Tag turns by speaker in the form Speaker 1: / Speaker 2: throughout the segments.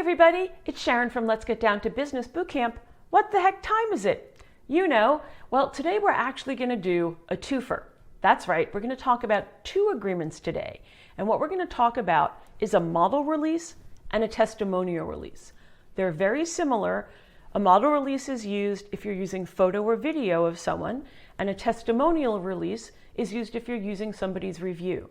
Speaker 1: everybody, it's Sharon from Let's Get Down to Business Bootcamp. What the heck time is it? You know. Well, today we're actually going to do a twofer. That's right, we're going to talk about two agreements today. And what we're going to talk about is a model release and a testimonial release. They're very similar. A model release is used if you're using photo or video of someone, and a testimonial release is used if you're using somebody's review.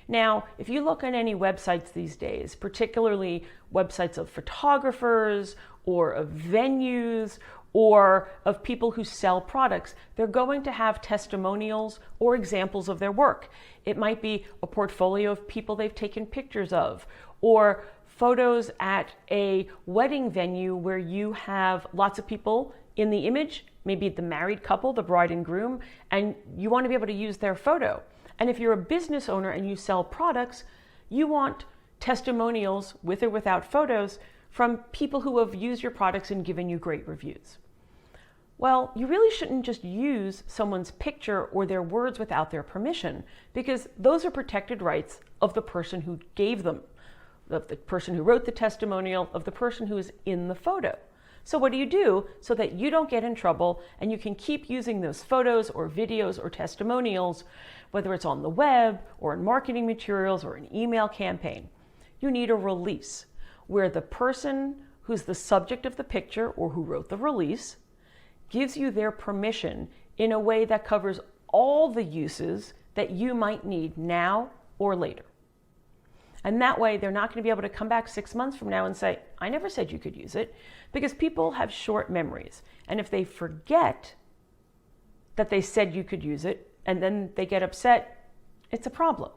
Speaker 1: Now, if you look on any websites these days, particularly websites of photographers or of venues or of people who sell products, they're going to have testimonials or examples of their work. It might be a portfolio of people they've taken pictures of, or photos at a wedding venue where you have lots of people in the image, maybe the married couple, the bride and groom, and you want to be able to use their photo. And if you're a business owner and you sell products, you want testimonials with or without photos from people who have used your products and given you great reviews. Well, you really shouldn't just use someone's picture or their words without their permission, because those are protected rights of the person who gave them, of the person who wrote the testimonial, of the person who is in the photo. So what do you do so that you don't get in trouble and you can keep using those photos or videos or testimonials, whether it's on the web or in marketing materials or an email campaign? You need a release where the person who's the subject of the picture or who wrote the release gives you their permission in a way that covers all the uses that you might need now or later. And that way, they're not going to be able to come back 6 months from now and say, I never said you could use it, because people have short memories. And if they forget that they said you could use it, and then they get upset, it's a problem.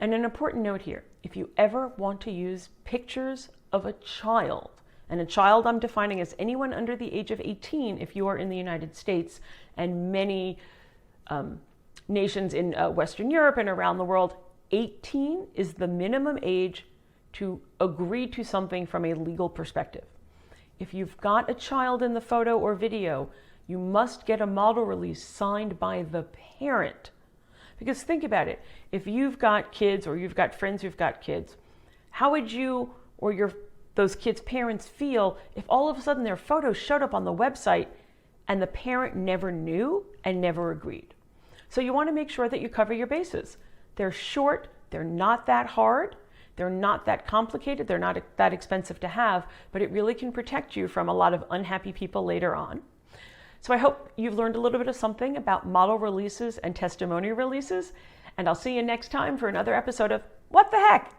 Speaker 1: And an important note here, if you ever want to use pictures of a child, and a child I'm defining as anyone under the age of 18 if you are in the United States, and many nations in Western Europe and around the world, 18 is the minimum age to agree to something from a legal perspective. If you've got a child in the photo or video, you must get a model release signed by the parent. Because think about it, if you've got kids or you've got friends who've got kids, how would you or those kids' parents feel if all of a sudden their photos showed up on the website and the parent never knew and never agreed? So you want to make sure that you cover your bases. They're short, they're not that hard, they're not that complicated, they're not that expensive to have, but it really can protect you from a lot of unhappy people later on. So I hope you've learned a little bit of something about model releases and testimonial releases, and I'll see you next time for another episode of What the Heck?